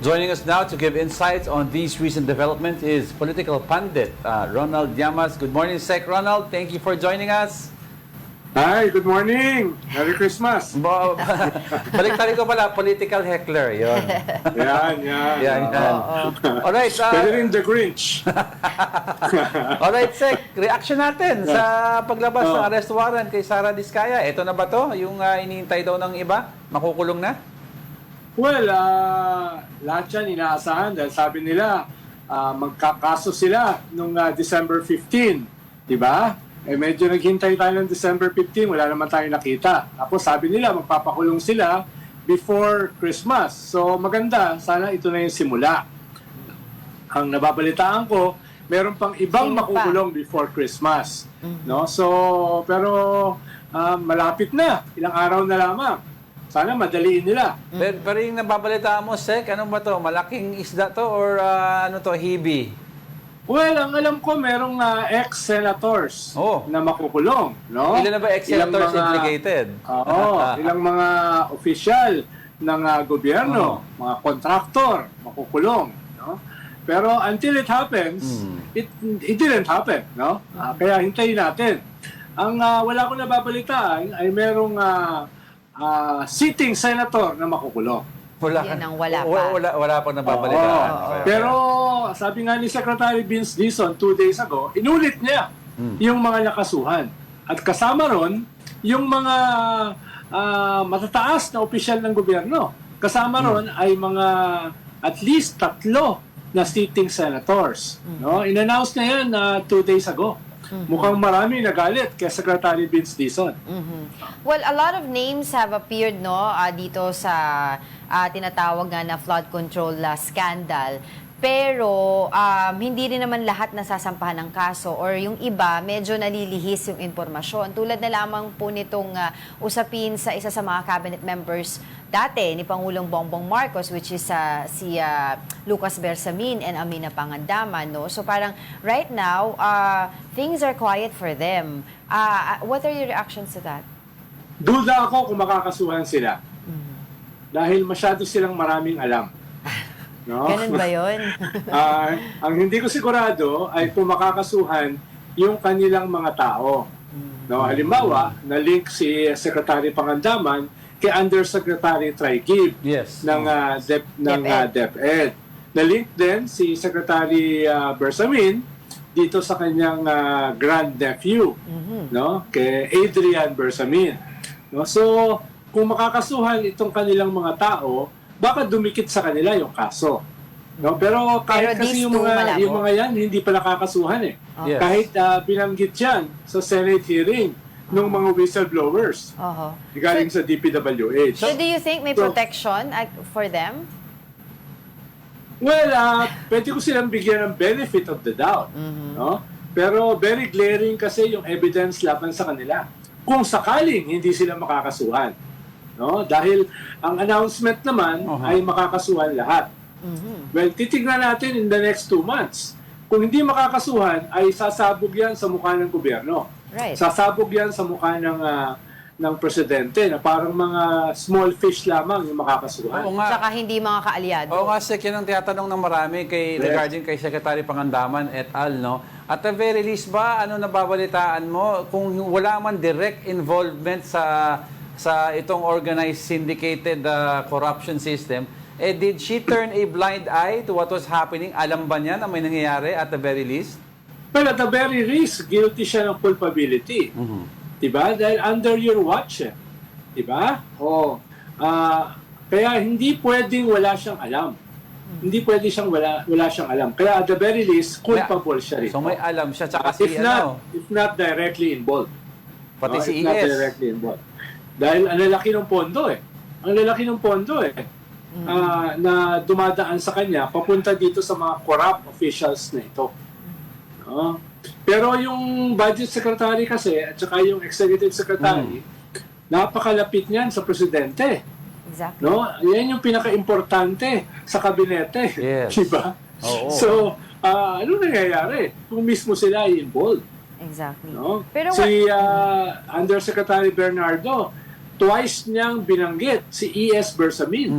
Joining us now to give insights on these recent developments is political pundit Ronald Llamas. Good morning, Sec. Ronald. Thank you for joining us. Hi, good morning. Merry Christmas. Baliktari ko pala, political heckler. Yun. Yan. Yan. Alright. Pwede rin The Grinch. Alright, Sec. Reaction natin sa paglabas ng arrest warrant kay Sara Diskaya. Ito na ba to? Yung iniintay daw ng iba? Makukulong na? Well, lahat yan inaasahan dahil sabi nila magkakaso sila nung December 15. Diba? Eh medyo naghintay tayo ng December 15, wala naman tayong nakita. Tapos sabi nila magpapakulong sila before Christmas. So maganda, sana ito na yung simula. Ang nababalitaan ko, meron pang ibang makukulong before Christmas. No? So, pero malapit na, ilang araw na lamang. Sana madaliin nila. Pero yung nababalitaan mo, Sec, ano ba to? Malaking isda to or ano to, hibi? Well, ang alam ko, merong ex-senators na makukulong. No? Ilan na ba ex-senators implicated? Ilang mga opisyal ng gobyerno, mga kontraktor, makukulong. No? Pero until it happens, it didn't happen. No? Kaya hintayin natin. Ang wala ko nababalitaan ay merong sitting senator na makukulong. Yun ang wala pa. Wala pang nababalitaan. Okay. Pero sabi nga ni Secretary Vince Dizon 2 days ago, inulit niya yung mga nakasuhan. At kasama ron, yung mga matataas na opisyal ng gobyerno. Kasama ron ay mga at least 3 na sitting senators. No? In-announce niya yan 2 days ago. Mukhang marami nagalit kay Secretary Vince Dizon. Well, a lot of names have appeared dito sa tinatawag nga na flood control scandal. Pero hindi rin naman lahat nasasampahan ng kaso or yung iba medyo nalilihis yung impormasyon. Tulad na lamang po nitong usapin sa isa sa mga cabinet members dati ni Pangulong Bongbong Marcos, which is si Lucas Bersamin and Amina Pangandaman. No? So parang right now, things are quiet for them. What are your reactions to that? Duda ako kung makakasuhan sila. Dahil masyado silang maraming alam. No? Ganun ba yun? Ang hindi ko sigurado ay kung makakasuhan yung kanilang mga tao. No? Halimbawa, na-link si Secretary Pangandaman kay Undersecretary Traigib ng DepEd. Na-link din si Secretary Bersamin dito sa kanyang grandnephew, no? Kay Adrian Bersamin. No? So, kung makakasuhan itong kanilang mga tao, baka dumikit sa kanila yung kaso. No? Pero kahit kasi yung mga yan, hindi pa nakakasuhan eh. Kahit binanggit yan sa Senate hearing ng mga whistleblowers galing sa DPWH. So do you think may protection for them? Well, pwede ko silang bigyan ng benefit of the doubt. No? Pero very glaring kasi yung evidence laban sa kanila. Kung sakaling hindi sila makakasuhan. No? Dahil ang announcement naman ay makakasuhan lahat. Well, titignan natin in the next 2 months. Kung hindi makakasuhan, ay sasabog yan sa mukha ng gobyerno. Right. Sasabog yan sa mukha ng presidente na parang mga small fish lamang yung makakasuhan. Tsaka hindi mga kaalyado. Oo nga, Sec, yun ang tinatanong ng marami regarding kay Secretary Pangandaman et al. No? At the very least ba, ano nababalitaan mo, kung wala man direct involvement sa itong organized syndicated corruption system, did she turn a blind eye to what was happening? Alam ba niya na may nangyayari at the very least? Well, at the very least, guilty siya ng culpability. Diba? Dahil under your watch. Diba? Kaya hindi pwedeng wala siyang alam. Hindi pwede siyang wala siyang alam. Kaya at the very least, culpable siya rin. So may alam siya, tsaka if not directly involved. Pati si if not directly involved. Dahil ang lalaki ng pondo Ang lalaki ng pondo na dumadaan sa kanya papunta dito sa mga corrupt officials na ito. No? Pero yung budget secretary kasi at saka yung executive secretary, napakalapit niyan sa presidente. Exactly. No? Yan yung pinaka-importante sa kabinete. Yes. Diba? So, ano nangyayari kung mismo sila ay involved? Exactly. No? Pero si Undersecretary Bernardo, twice niyang binanggit si E.S. Bersamin.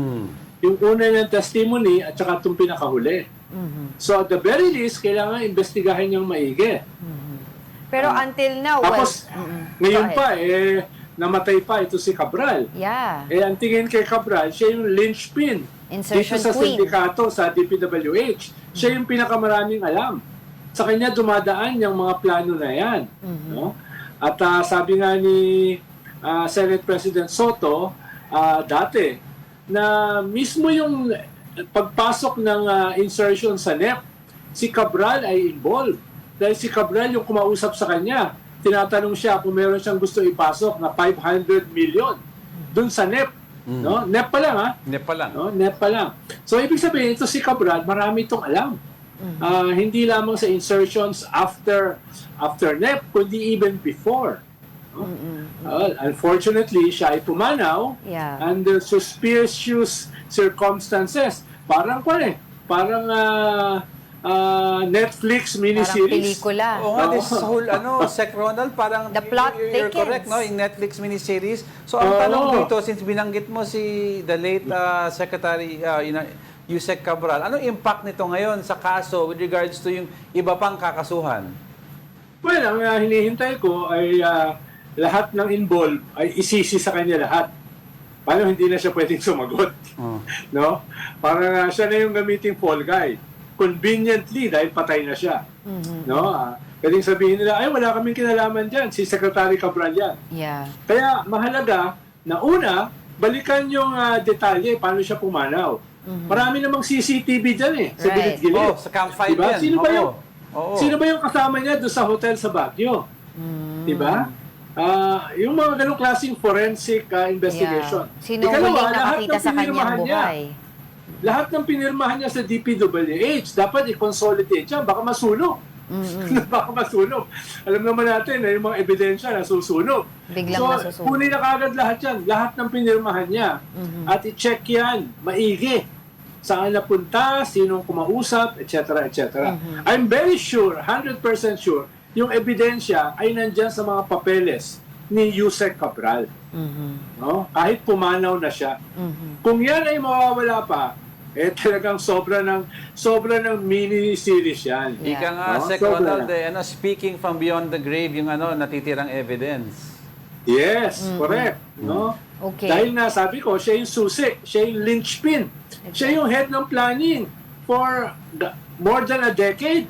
yung una niyang testimony at saka itong pinakahuli. So at the very least, kailangan investigahin niyang maigi. Pero until now, Tapos, ngayon Go pa, namatay pa ito si Cabral. yeah. Ang tingin kay Cabral, siya yung linchpin Insertion dito sa queen. sindikato, sa DPWH. Siya yung pinakamaraming alam. Sa kanya dumadaan yung mga plano na yan. No? At sabi nga ni Senate President Soto dati, na mismo yung pagpasok ng insertion sa NEP, si Cabral ay involved. Dahil si Cabral yung kumausap sa kanya. Tinatanong siya kung meron siyang gusto ipasok na 500 million dun sa NEP. No? NEP pa lang, ha? Hindi pa lang. No? NEP pa lang. So, ibig sabihin, ito si Cabral, marami itong alam. Hindi lamang sa insertions after NEP, kundi even before. No? Unfortunately, siya ay pumanaw Yeah. under suspicious circumstances. Parang Netflix Parang miniseries. pelikula. Oo nga, this whole, Sec Ronald, parang The plot you're thickens. correct, no? In Netflix miniseries. So, ang tanong dito, since binanggit mo si the late Secretary Yusek Cabral, anong impact nito ngayon sa kaso with regards to yung iba pang kakasuhan? Well, ang hinihintay ko ay lahat ng involved ay isisi sa kanya lahat. Paano hindi na siya pwedeng sumagot? No? Parang siya na yung gamiting fall guy. Conveniently, dahil patay na siya. No? Pwedeng sabihin nila, ay wala kaming kinalaman dyan. Si Secretary Cabral yan. Yeah. Kaya mahalaga na una, balikan yung detalye, paano siya pumanaw. Marami namang CCTV dyan sa Right. gilid-gilid. Oh, sa Camp 5 Diba? yan. Sino ba yung kasama niya doon sa hotel sa Baguio? Diba? Yung mga ganong klaseng forensic investigation. Yeah. Sino huling nakakita sa kanyang buhay? Lahat ng pinirmahan niya sa DPWH, dapat i-consolidate siya. Baka masunog. Baka masunog. Alam naman natin na yung mga ebidensya na susunog. Biglang so, nasusunog. kunin na kagad lahat yan. Lahat ng pinirmahan niya. At i-check yan. Maigi. Saan napunta, sinong kumausap, etc. etc. I'm very sure, 100% sure, yung ebidensya ay nandyan sa mga papeles ni Yusek Cabral. No? Kahit pumanaw na siya. Kung yan ay mawawala pa, talagang sobra ng mini-series yan. Ika nga, No? Sec Sobra Ronald, na. speaking from beyond the grave, yung natitirang evidence. Yes, correct. No? Okay. Dahil na sabi ko, siya yung susi, siya yung linchpin, siya yung head ng planning for more than a decade.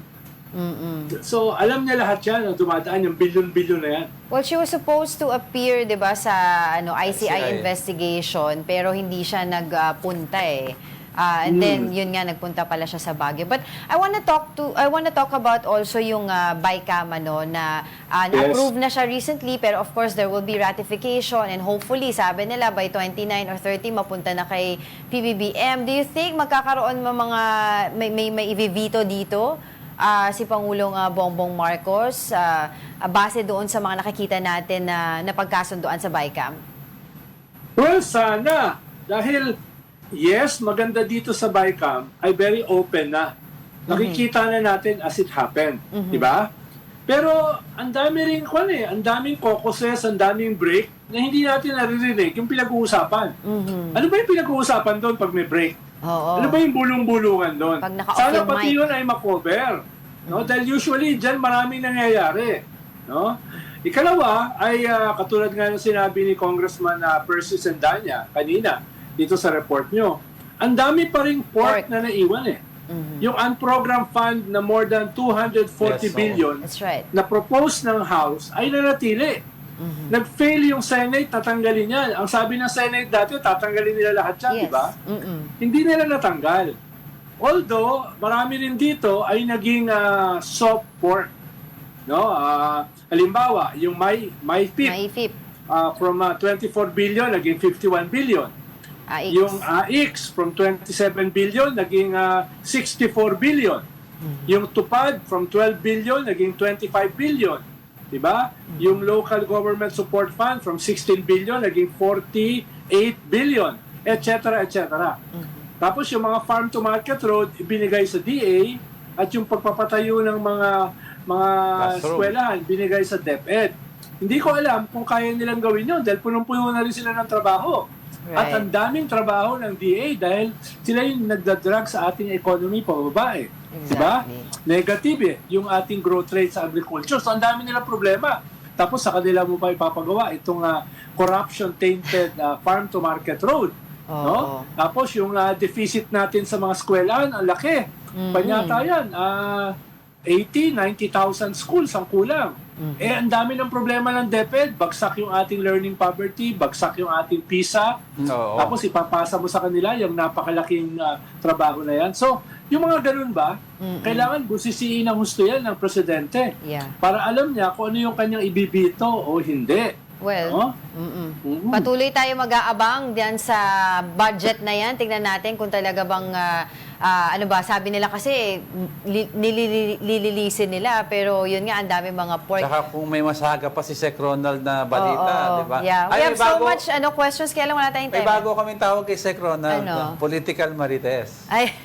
So, alam niya lahat yan, dumadaan yung bilyon-bilyon na yan. Well, she was supposed to appear, 'di ba, sa ICI ICI. investigation, pero hindi siya nagpunta and then yun nga nagpunta pala siya sa Baguio. But I want to talk about also yung BICAM na na-approve na siya recently, pero of course there will be ratification and hopefully sabi nila by 29 or 30 mapunta na kay PBBM. Do you think magkakaroon mga may i-veto dito? Si Pangulong Bongbong Marcos base doon sa mga nakikita natin na napagkasunduan sa BICAM? Well, sana. Dahil, yes, maganda dito sa BICAM ay very open na. Nakikita na natin as it happened. Diba? Pero, ang dami rin ang daming caucuses, ang daming break na hindi natin naririnig yung pinag-uusapan. Ano ba yung pinag-uusapan doon pag may break? Oo. Ano ba yung bulong-bulungan doon? Pag naka-off Sana yung pati mic. yun ay makover. No? Dahil usually, dyan maraming nangyayari. No? Ikalawa, ay katulad nga ng sinabi ni Congressman Percy Sendanya kanina, dito sa report nyo, ang dami pa ring pork na naiwan Yung unprogrammed fund na more than 240 Yes, billion That's right. na propose ng House ay nanatili. Nag-fail yung Senate, tatanggalin yan. Ang sabi ng Senate dati, tatanggalin nila lahat yan, Yes. di ba? Hindi nila natanggal. Although, marami rin dito ay naging soft pork. No? Halimbawa, yung MyFIP, Maifip. from 24 billion, naging 51 billion. AX. Yung AX, from 27 billion, naging 64 billion. Yung Tupad, from 12 billion, naging 25 billion. Diba? Yung Local Government Support Fund, from 16 billion, naging 48 billion, etc. etc. Tapos yung mga farm-to-market road, ibinigay sa DA, at yung pagpapatayo ng mga eskwelahan, binigay sa DepEd. Hindi ko alam kung kaya nilang gawin yun dahil punong-puno na rin sila ng trabaho. At Right. ang daming trabaho ng DA dahil sila yung nagdadrag sa ating economy pababa eh. Diba? Exactly. Negative eh, yung ating growth rate sa agriculture. So ang dami nilang problema. Tapos sa kanila mo pa ipapagawa itong corruption-tainted farm-to-market road. Oo. No? Tapos yung deficit natin sa mga eskwelahan, ang laki. Panyata yan, 80,000, 90,000 schools ang kulang. Eh, ang dami ng problema ng DepEd. Bagsak yung ating learning poverty, bagsak yung ating PISA. Oo. Tapos ipapasa mo sa kanila yung napakalaking trabaho na yan. So, yung mga ganun ba, kailangan busisiin ng husto yan ng presidente. Yeah. Para alam niya kung ano yung kanyang ibibito o hindi. Well, No? patuloy tayo mag-aabang diyan sa budget na yan. Tingnan natin kung talaga bang, ano ba, sabi nila kasi, nilililisin nila. Pero yun nga, ang dami mga pork. Saka kung may masaga pa si Sec Ronald na balita, Oo. di ba? Yeah. We Ay, have may so much questions, kaya lang wala tayong May time. bago kaming tawag kay Sec Ronald, Ano? political marites. Ay.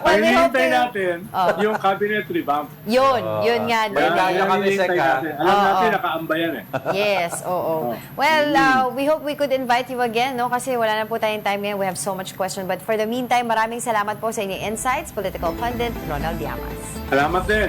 Ay, we hope hinihintay to- natin yung cabinet revamp. Yun nga din. Balita kami, Hinihintay Sec, ha? natin. Alam natin, nakaamba yan eh. Yes, oo. Well, we hope we could invite you again, no? Kasi wala na po tayong time ngayon. We have so much question. But for the meantime, maraming salamat po sa inyong insights, political pundit, Ronald Llamas. Salamat din.